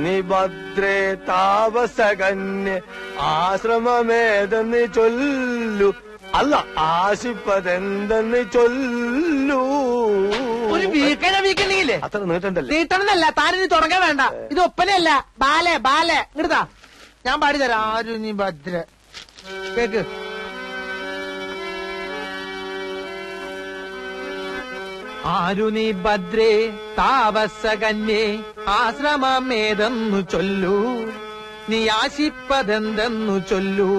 നീ ഭദ്രേ താപസകന്യ ആശ്രമമേതെന്ന് ചൊല്ലു. അല്ല, ആശിപ്പതെന്തെന്ന് ചൊല്ലൂ. ഒരു വീക്കണില്ലേ അത്ര നീട്ടണ്ടല്ലേ? നീട്ടണമെന്നല്ല, താനിനി തുടങ്ങാൻ വേണ്ട. ഇത് ഒപ്പനയല്ല, ബാലെ ബാലെ. ഇങ്ങടുതാ, ഞാൻ പാടിത്തരാം. ആരു നീ ഭദ്ര കേക്ക്. ആരു നീ ഭദ്രേ താപസകന്യേ ആശ്രമമേതെന്നു ചൊല്ലൂ, നീ ആശിപ്പതെന്തെന്നു ചൊല്ലൂ.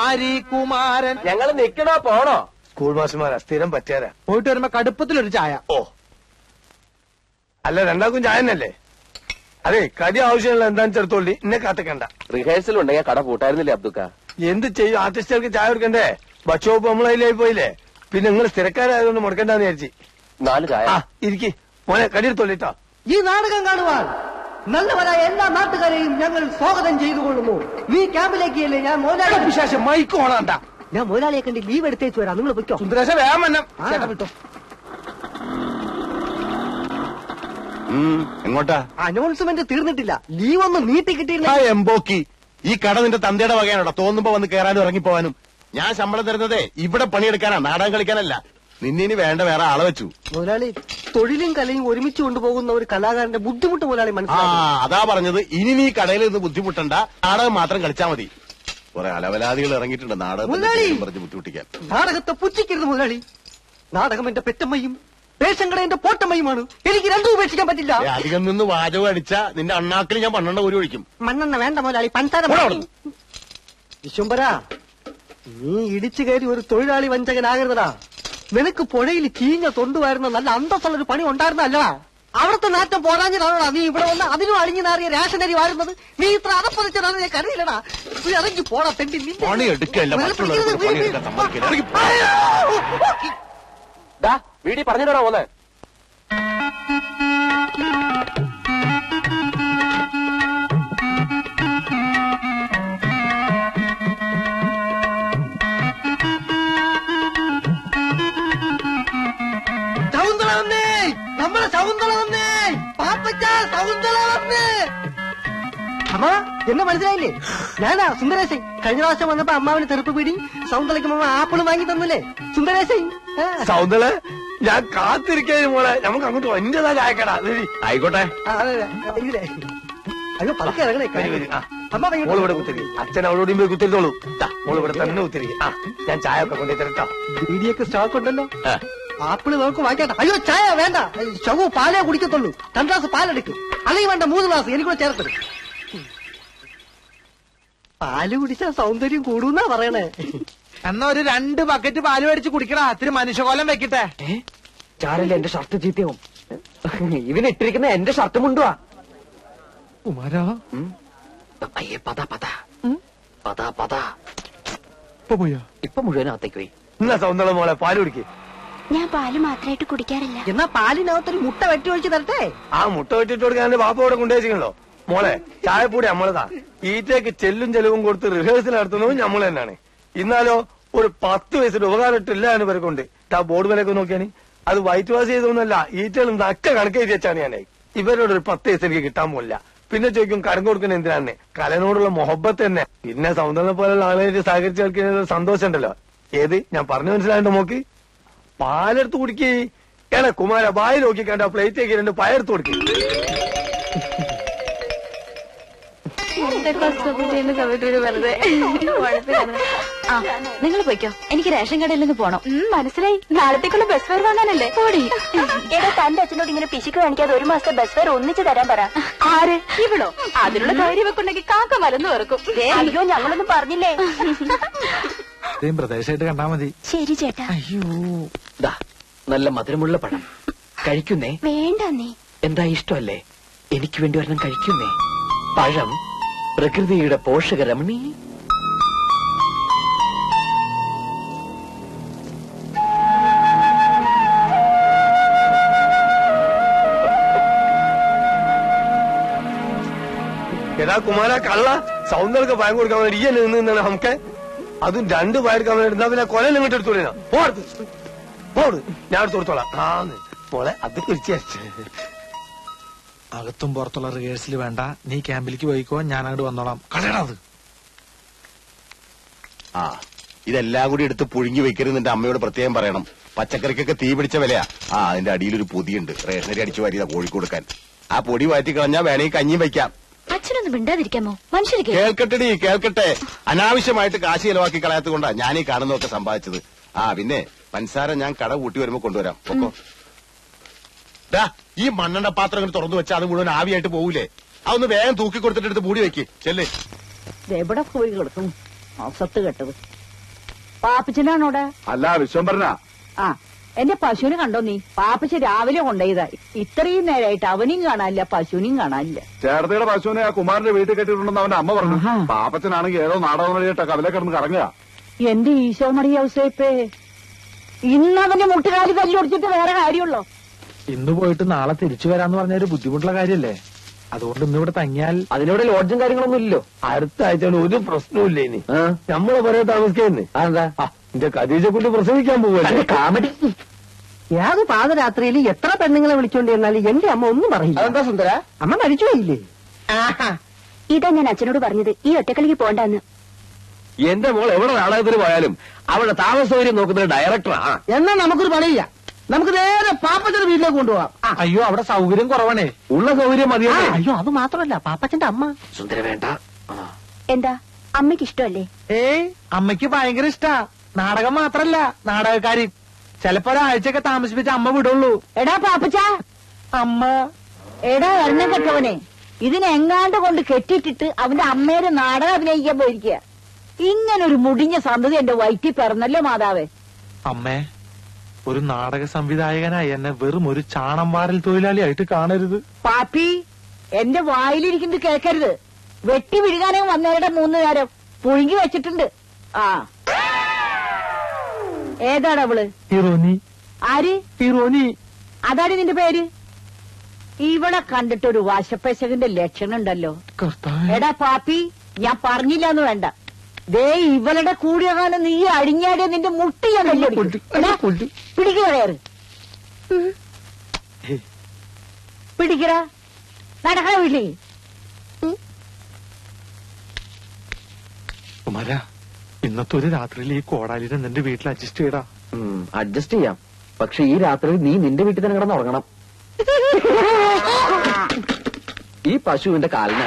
ആരി കുമാരൻ. ഞങ്ങൾ നിക്കണോ പോണോ? സ്കൂൾ മാസ്റ്റർമാരാ, സ്ഥിരം പറ്റിയാരാ. പോയിട്ട് വരുമ്പോ കടുപ്പത്തിലൊരു ചായ. ഓ, അല്ല രണ്ടാക്കും ചായ തന്നെയല്ലേ? അതെ, കടി ആവശ്യമുള്ള എന്താന്ന് ചെറുത്തോളി, എന്നെ കാത്തിക്കണ്ട. റിഹേഴ്സൽ ഉണ്ടെങ്കിൽ കട പൂട്ടായിരുന്നില്ലേ അബ്ദുക്ക? എന്ത് ചെയ്യും, ആർട്ടിസ്റ്റുകൾക്ക് ചായ കൊടുക്കണ്ടേ? ഭക്ഷോപ്പ് നമ്മളതിലായി പോയില്ലേ. പിന്നെ നിങ്ങൾ സ്ഥിരക്കാരായതുകൊണ്ട് മുടക്കണ്ടെന്ന് വിചാരിച്ചു. 4 ചായ. ഇരിക്കി മോനെ, കടിയെടുത്തോളിട്ടോ. ഈ നാടകം കാണുവാൻ നല്ലവരായ എല്ലാ നാട്ടുകാരെയും ഞങ്ങൾ സ്വാഗതം ചെയ്തുകൊള്ളുന്നു. ഈ ക്യാമ്പിലേക്കല്ലേ ഞാൻ മോലാളി വിശേഷം മൈക്ക് ഓണാണ്ട. ഞാൻ മോലാളിയെ കണ്ട് ലീവ് എടുത്തേച്ചു വരാം. നിങ്ങൾ പൊയ്ക്കോ. സുന്ദരേശ വേഗം വന്നം. വിട്ടോ. എങ്ങോട്ടാ? അനൗൺസ്മെന്റ് തീർന്നിട്ടില്ല. ലീവ് ഒന്ന് നീട്ടി കിട്ടിയില്ല. എംബോക്കി, ഈ കട നിന്റെ തന്തയുടെ വകയാണോടാ? തോന്നുമ്പോ വന്ന് കയറാനും ഇറങ്ങിപ്പോവാനും. ഞാൻ ശമ്പളം തരുന്നതേ ഇവിടെ പണിയെടുക്കാനാ, നാടകം കളിക്കാനല്ല. നിന്നിനി വേണ്ട വേറെ ആളെ വെച്ചു. മുതലാളി, തൊഴിലും കലയും ഒരുമിച്ച് കൊണ്ടുപോകുന്ന ഒരു കലാകാരന്റെ ബുദ്ധിമുട്ട് മുതലാളി മനസ്സിലാക്കി. അതാ പറഞ്ഞത്, ഇനി നീ കടയിൽ നിന്ന് ബുദ്ധിമുട്ടണ്ട, നാടകം മാത്രം കളിച്ചാ മതി. കുറെ അലവലാദികൾ ഇറങ്ങിയിട്ടുണ്ട് നാടകം പറഞ്ഞ് ബുദ്ധിമുട്ടിക്കാൻ. നാടകത്തെ പുച്ഛിക്കരുത് മുതലാളി. നാടകം എന്റെ പെറ്റമ്മയും പേശങ്കട എന്റെ പോട്ടമ്മയുമാണ്. എനിക്ക് രണ്ടും ഉപേക്ഷിക്കാൻ പറ്റില്ല. അധികം നിന്ന് വാചകം അടിച്ചാ നിന്റെ അണ്ണാക്കിൽ ഞാൻ 12 ഒരു ഒഴിക്കും. മണ്ണെണ്ണ വേണ്ട മുതലാളി, പഞ്ചാര. വിശ്വംബര, നീ ഇടിച്ചു കയറി ഒരു തൊഴിലാളി വഞ്ചകനാകരുതടാ. നിനക്ക് പുഴയിൽ ചീഞ്ഞ തൊണ്ടുവായിരുന്ന നല്ല അന്തസ്സുള്ളൊരു പണി ഉണ്ടായിരുന്നല്ലടാ. അവിടുത്തെ നാറ്റം പോരാഞ്ഞതാണോടാ നീ ഇവിടെ വന്ന് അതിനും അളിഞ്ഞു നാറിയ റേഷനരി വാരുന്നത്? നീ ഇത്ര അതപ്പതിച്ചതാണ് ഞാൻ കരുതില്ലടാ. ഇറങ്ങി പോടാ തെണ്ടി. വീടി പറഞ്ഞിട്ടാ പോന്നെ. സൗന്ദര്യ വന്നേ, നമ്മുടെ സൗന്ദര്യ വന്നേ, പാപ്പച്ച സൗന്ദര്യ വന്നേ. അമ്മ, എന്നെ മനസ്സിലായില്ലേ? ഞാനാ സുന്ദരേശൻ. കഴിഞ്ഞ പ്രാവശ്യം വന്നപ്പോ അമ്മാവിന് തെറുപ്പ് പിടി, സൗന്ദര്യക്ക് അമ്മ ആപ്പിള് വാങ്ങി തന്നില്ലേ സുന്ദരേശൻ? സൗന്ദര്യ, ഞാൻ കാത്തിരിക്കാനും മോളെ. നമുക്ക് അങ്ങോട്ട് എന്റേതാ ചായക്കടാ. ആയിക്കോട്ടെ. അയ്യോ, പതുക്കെ ഇറങ്ങണേ. മോള് ഇവിടെ കുത്തിരി, അച്ഛൻ അവളോട് പോയി കുത്തിരിത്തോളൂ. മോള് ഇവിടെ തന്നെ കുത്തിരി. ഞാൻ ചായ ഒക്കെ കൊണ്ടു തരട്ടോ. ബീഡിയൊക്കെ സ്റ്റോക്ക് ഉണ്ടല്ലോ. ആപ്പിള് നമുക്ക് വാങ്ങിക്കട്ടെ. അയ്യോ, ചായ വേണ്ട. ശവു പാലേ കുടിക്കത്തുള്ളൂ. 2 ഗ്ലാസ് പാലെടുക്കും. അല്ലെങ്കിൽ വേണ്ട 3 ഗ്ലാസ് എനിക്കൂടെ ചേർത്തത്. പാല് കുടിച്ചാൽ സൗന്ദര്യം കൂടുന്നാ പറയണേ. എന്നാ ഒരു 2 ബക്കറ്റ് പാല് മേടിച്ച് കുടിക്കടാ. ഇത്തിരി മനുഷ്യകോലം വെക്കട്ടെ. ചാരല്ലേ എന്റെ ഷർട്ട് ചീത്തയാവും. ഇവനിട്ടിരിക്കുന്ന എന്റെ ഷർട്ട് മുണ്ടുവാ. കുമാരാ, ഇപ്പൊ മുഴുവനകത്തേക്ക് പോയി. എന്നാ സൗന്ദര്യ മോളെ പാല് കുടിക്കേ. ഞാൻ പാല് മാത്രമായിട്ട് കുടിക്കാറില്ല. എന്നാ പാലിനകത്തൊരു മുട്ട വെട്ടി ഒഴിച്ച് തരട്ടെ? ആ മുട്ട വെട്ടിട്ട് കൊടുക്കാൻ ബാപ്പ ഇവിടെ കൊണ്ടുവച്ചിട്ടുണ്ടോ? മോളെ, ചായപ്പൊടി നമ്മളതാ. ഈറ്റയ്ക്ക് ചെല്ലും ചെലവും കൊടുത്ത് റിഹേഴ്സൽ നടത്തുന്നതും നമ്മൾ തന്നെയാണ്. ഇന്നാലോ ഒരു 10 വയസ്സിന്റെ ഉപകാരം ഇട്ടില്ല എന്ന് പേർക്കുണ്ട്. ആ ബോർഡ് വിലയൊക്കെ നോക്കിയാണ്. അത് വൈറ്റ് വാഷ് ചെയ്തൊന്നുമല്ല, ഈറ്റകൾ നക്ക കണക്ക് എഴുതി വെച്ചാണ് ഞാനായി. ഇവരോട് ഒരു 10 വയസ്സ് എനിക്ക് കിട്ടാൻ പോലില്ല. പിന്നെ ചോദിക്കും കരം കൊടുക്കുന്ന എന്തിനാണ്? കലനോടുള്ള മൊഹബത്ത് തന്നെ. പിന്നെ സൗന്ദര്യ പോലുള്ള ആളുകളായിട്ട് സഹകരിച്ച് കളിക്കുന്ന സന്തോഷം ഉണ്ടല്ലോ. ഏത് ഞാൻ പറഞ്ഞു മനസ്സിലായിട്ട് നോക്കി. പാലെടുത്ത് കുടിക്കേ. എടാ കുമാര, ബായി നോക്കി കണ്ട പ്ലേറ്റേക്ക് 2 പയർത്ത് കൊടുക്കേ. നിങ്ങൾ പോയിക്കോ, എനിക്ക് റേഷൻ കടയിൽ നിന്ന് പോണം. മനസ്സിലായി, നാളത്തേക്കുള്ള ബസ് ഫെയർ വാങ്ങാനല്ലേ? പോടി. എടാ, തന്റെ അച്ഛനോട് ഇങ്ങനെ പിശുക്ക് കാണിക്കാതെ 1 മാസത്തെ ബസ് ഫെയർ ഒന്നിച്ച് തരാൻ പറ. ആര്? ഇവിടോ? അതിനുള്ള ധൈര്യം വെക്കുണ്ടെങ്കിൽ കാക്ക മലന്ന് വെറുക്കും. അയ്യോ, ഞങ്ങളൊന്നും പറഞ്ഞില്ലേ. പ്രദേശമായിട്ട് കണ്ടാ മതി. ശരി ചേട്ടാ. അയ്യോ, നല്ല മധുരമുള്ള പഴം കഴിക്കുന്നേ. വേണ്ട നീ. എന്താ ഇഷ്ടമല്ലേ? എനിക്ക് വേണ്ടി ഒരെണ്ണം കഴിക്കുന്നേ. പഴം പ്രകൃതിയുടെ പോഷകരമണി. എടാ കുമാര കള്ള, സൗന്ദര്യ പയം കൊടുക്കാൻ വേണ്ടി ഈ നിന്നാണ് നമുക്ക്. അതും 2 പയർക്കാൻ വേണ്ടി. എന്നാ പിന്നെ കൊല ഇങ്ങോട്ട് എടുത്തോളൂ. പോട്, ഞാൻ എടുത്ത് കൊടുത്തോളാം. മോളെ, അത് കുറിച്ച് അകത്തും പുറത്തുള്ള റിഹേഴ്സൽ വേണ്ട, നീ ക്യാമ്പിലേക്ക് പോയിക്കോ, ഞാൻ അങ്ങോട്ട് വന്നോളാം. കളയണത്. ആ ഇതെല്ലാം കൂടി എടുത്ത് പുഴുങ്ങി വെക്കരുത് എന്റെ അമ്മയോട് പ്രത്യേകം പറയണം. പച്ചക്കറിക്കൊക്കെ തീ പിടിച്ച വിലയാ. ആ അതിന്റെ അടിയിലൊരു പൊതിയുണ്ട്, റേഷനരി അടിച്ചു വാരിയതാ കോഴിക്ക് കൊടുക്കാൻ. ആ പൊടി മാറ്റി കളഞ്ഞാ വേണമെങ്കിൽ കഞ്ഞിയും വയ്ക്കാം. അച്ഛനൊന്നും മിണ്ടാതിരിക്കാമോ? മനുഷ്യർക്ക് കേൾക്കട്ടെടി കേൾക്കട്ടെ. അനാവശ്യമായിട്ട് കാശ് ചെലവാക്കി കളയാത്തത് കൊണ്ടാ ഞാൻ ഈ കാണുന്നതൊക്കെ സമ്പാദിച്ചത്. ആ പിന്നെ പഞ്ചസാര ഞാൻ കട കൂട്ടി വരുമ്പോ കൊണ്ടുവരാം. ഒക്കോ ഈ മണ്ണെണ്ണ പാത്രം ഇങ്ങനെ തുറന്നു വെച്ചാൽ അത് മുഴുവൻ ആവിയായിട്ട് പോകൂലേ? അതൊന്ന് വേഗം തൂക്കി കൊടുത്തിട്ട് എടുത്ത് മൂടി വെക്ക്. ചെല്ലേ. എവിടെ പോയി കിടക്കും സത്ത് കെട്ടത്? പാപ്പച്ചനാണോടെ? അല്ല വിശ്വംഭരനാ. ആ എന്റെ പശുവിനെ കണ്ടോ നീ? പാപ്പച്ച രാവിലെ കൊണ്ടുപോയതായി. ഇത്രയും നേരമായിട്ട് അവനെയും കാണാനില്ല, പശുവിനെയും കാണാനില്ല. ചേർത്തയുടെ പശുവിനെ ആ കുമാരന്റെ വീട്ടിൽ കെട്ടിയിട്ടുണ്ടെന്ന് അവന്റെ അമ്മ പറഞ്ഞു. പാപ്പച്ചനാണെങ്കിൽ ഏതോ നാടകം വഴിയിട്ട കവലെ കിടന്ന് കറങ്ങുക. എന്റെ ഈശോ മറിയ ഔസേപ്പേ, ഇന്നവന്റെ മുട്ടുകാലി തല്ലൊടിച്ചിട്ട് വേറെ കാര്യമുള്ളോ? ഇന്ന് പോയിട്ട് നാളെ തിരിച്ചു വരാന്ന് പറഞ്ഞൊരു ബുദ്ധിമുട്ടുള്ള കാര്യല്ലേ? അതുകൊണ്ട് ഇന്നിവിടെ തങ്ങിയാൽ അതിനിവിടെ ലോഡ്ജും കാര്യങ്ങളൊന്നും ഇല്ലല്ലോ. അടുത്ത ആഴ്ച ഒരു പ്രശ്നമില്ല. ഇനി നമ്മളെ പറയാൻ താമസിക്കുന്നേ. അതെന്താ? എന്റെ ഖദീജയെ കൊണ്ട് പ്രസവിക്കാൻ പോവല്ലേ? കാമഡി. ഏത് പാതരാത്രിയിൽ എത്ര പെണ്ണുങ്ങളെ വിളിച്ചോണ്ട് ചെന്നാലും എന്റെ അമ്മ ഒന്നും പറയില്ല. അതെന്താ സുന്ദര? അമ്മ മരിച്ചുപോയില്ലേ? ഇതാ ഞാൻ അച്ഛനോട് പറഞ്ഞത്, ഈ ഒറ്റക്കളിക്ക് പോണ്ടെന്ന്. എന്റെ മോൾ എവിടെ നാടകത്തിന് പോയാലും അവളുടെ താമസ സൗകര്യം നോക്കുന്ന ഡയറക്ടറാ. എന്നാ നമുക്കൊരു പണിയില്ല, നമുക്ക് നേരെ പാപ്പച്ചന്റെ വീട്ടിലേക്ക് കൊണ്ടുപോവാം. അയ്യോ അവിടെ സൗകര്യം കുറവാണേ. ഉള്ള സൗകര്യം മതിയല്ലേ? അയ്യോ അത് മാത്രമല്ല, പാപ്പച്ചന്റെ അമ്മ. സുന്ദര വേണ്ട. എന്താ അമ്മയ്ക്ക് ഇഷ്ടമല്ലേ? ഏയ് അമ്മയ്ക്ക് ഭയങ്കര ഇഷ്ടാ. നാടകം മാത്രല്ല, നാടകക്കാരി. ചിലപ്പോ ഒരാഴ്ചയൊക്കെ താമസിപ്പിച്ച അമ്മ വിടുള്ളൂ. എടാ പാപ്പച്ച, അമ്മ എടാ എണ്ണം കെട്ടവനെ, ഇതിനെങ്ങാണ്ട് കൊണ്ട് കെട്ടിട്ടിട്ട് അവന്റെ അമ്മേരെ നാടകം അഭിനയിക്കാൻ പോയിരിക്കുക. ഇങ്ങനൊരു മുടിഞ്ഞ സന്തതി എന്റെ വയറ്റിൽ പിറന്നല്ലോ മാതാവേ. അമ്മേ, ഒരു നാടക സംവിധായകനായി എന്നെ വെറും ഒരു ചാണം വാരൽ തൊഴിലാളിയായിട്ട് കാണരുത്. പാപ്പി, എന്റെ വായിലിരിക്കുന്നത് കേൾക്കരുത്. വെട്ടി വിഴുകാനേ വന്നവരുടെ 3 നേരം പുഴുങ്ങി വെച്ചിട്ടുണ്ട്. ആ ഏതാണ് അവള്? ഹീറോനി. ആര്? ഹീറോനി. അതാണ് നിന്റെ പേര്? ഇവളെ കണ്ടിട്ടൊരു വശപ്പശകന്റെ ലക്ഷണം ഉണ്ടല്ലോ. എടാ പാപ്പി, ഞാൻ പറഞ്ഞില്ലാന്ന് വേണ്ട. ദേ ഇവളുടെ കൂടിയകാലം നീ അഴിഞ്ഞാടിയ നിന്റെ മുട്ടി ഞാൻ പിടിക്കണ കയറ്. പിടിക്കട, നടക്കണ വീട്ടിൽ. കുമാര, ഇന്നത്തെ ഒരു രാത്രിയിൽ ഈ കോടാലിനെ നിന്റെ വീട്ടിൽ അഡ്ജസ്റ്റ് ചെയ്യടാ. അഡ്ജസ്റ്റ് ചെയ്യാം, പക്ഷെ ഈ രാത്രി നീ നിന്റെ വീട്ടിൽ തന്നെ കിടന്ന് ഉറങ്ങണം. ഈ പശുവിന്റെ കാലിന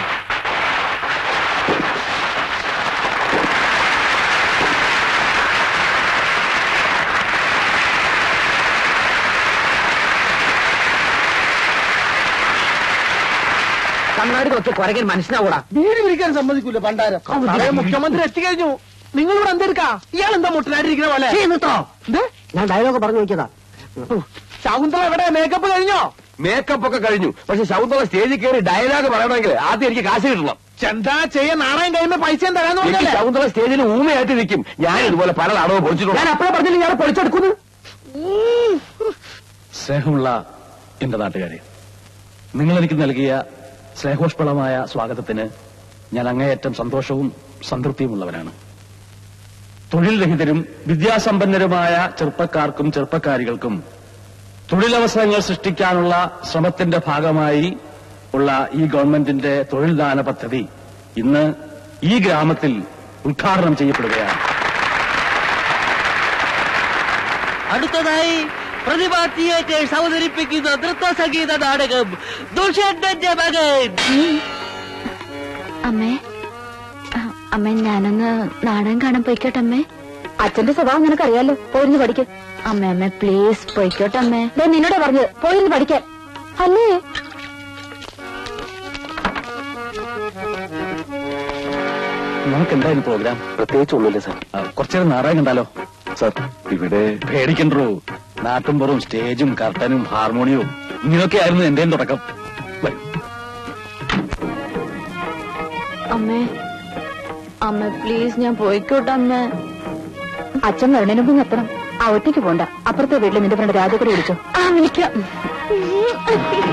കണ്ണാടി തൊട്ട് കുരകൻ മനസ്സിലാവൂടാ. വീട് പിടിക്കാൻ സമ്മതിക്കൂല പണ്ടാരം. മുഖ്യമന്ത്രി എത്തിക്കഴിഞ്ഞു. നിങ്ങളിവിടെ എന്തെടുക്കാ? ഇയാൾ എന്താ മുട്ടനായിട്ടിരിക്കുന്ന പോലെ? ഞാൻ ഡയലോഗ് പറഞ്ഞു നോക്കിയതാ. ശകുന്തള എവിടെ? മേക്കപ്പ് കഴിഞ്ഞോ? മേക്കപ്പ് ഒക്കെ കഴിഞ്ഞു. പക്ഷെ ശകുന്തള സ്റ്റേജിൽ കയറി ഡയലോഗ് പറയണമെങ്കിൽ ആദ്യം എനിക്ക് കാശ് കിട്ടണം. ചെന്താ ചെയ്യാൻ നാണയം കഴിയുമ്പോ പൈസ തരാന്ന് പറഞ്ഞല്ലേ? ശകുന്തള സ്റ്റേജിൽ ഊമയായിട്ട് നിൽക്കും. ഞാൻ ഇതുപോലെ പല നാടകവും പൊളിച്ചിട്ടുണ്ട്. ഞാൻ അപ്പഴേ പറഞ്ഞില്ല ഞാൻ പൊളിച്ചെടുക്കുന്നു. സ്നേഹമുള്ള എന്റെ നാട്ടുകാരെ, നിങ്ങൾ എനിക്ക് നൽകിയ സ്നേഹോഷ്പളമായ സ്വാഗതത്തിന് ഞാൻ അങ്ങേയറ്റം സന്തോഷവും സംതൃപ്തിയുമുള്ളവനാണ്. തൊഴിൽ രഹിതരും വിദ്യാസമ്പന്നരുമായ ചെറുപ്പക്കാർക്കും ചെറുപ്പക്കാരികൾക്കും തൊഴിലവസരങ്ങൾ സൃഷ്ടിക്കാനുള്ള ശ്രമത്തിന്റെ ഭാഗമായി ഉള്ള ഈ ഗവൺമെന്റിന്റെ തൊഴിൽദാന പദ്ധതി ഇന്ന് ഈ ഗ്രാമത്തിൽ ഉദ്ഘാടനം ചെയ്യപ്പെടുകയാണ്. അടുത്തതായി പ്രതിഭാ തിയേറ്റേഴ്സ് അവതരിപ്പിക്കുന്ന നൃത്ത സംഗീത നാടകം ദുഷ്യന്തന്റെ മകൻ. അമ്മേ, അമ്മേ ഞാനൊന്ന് നാടകം കാണാൻ പോയിക്കോട്ടെ അമ്മേ. അച്ഛന്റെ സ്വഭാവം നിനക്കറിയാലോ. പോയിരുന്നു പഠിക്ക. അമ്മേ അമ്മേ പ്ലീസ് പോയിക്കോട്ടെ അമ്മേ. നിന്നോട് പറഞ്ഞത് പോയിരുന്നു പഠിക്കാൻ അല്ലേ? നമുക്ക് എന്തായാലും പ്രോഗ്രാം പ്രത്യേകിച്ച് ഒന്നുമില്ല സാർ. കുറച്ചേരം നാടകം കണ്ടാലോ? സാർ ഇവിടെ പേടിക്കണ്ടോ, നാട്ടുംപുറവും സ്റ്റേജും കർട്ടനും ഹാർമോണിയവും ഇങ്ങനെയൊക്കെയായിരുന്നു എന്റെയും തുടക്കം. അമ്മേ അമ്മ പ്ലീസ് ഞാൻ പോയിക്കോട്ടെ അമ്മേ. അച്ഛൻ വരണേന് മുമ്പ് എത്തണം. ഒറ്റയ്ക്ക് പോണ്ട. അപ്പുറത്തെ വീട്ടിൽ നിന്റെ ഫ്രണ്ട് രാജ കൂടെ വിളിച്ചോ. വിളിക്കാം.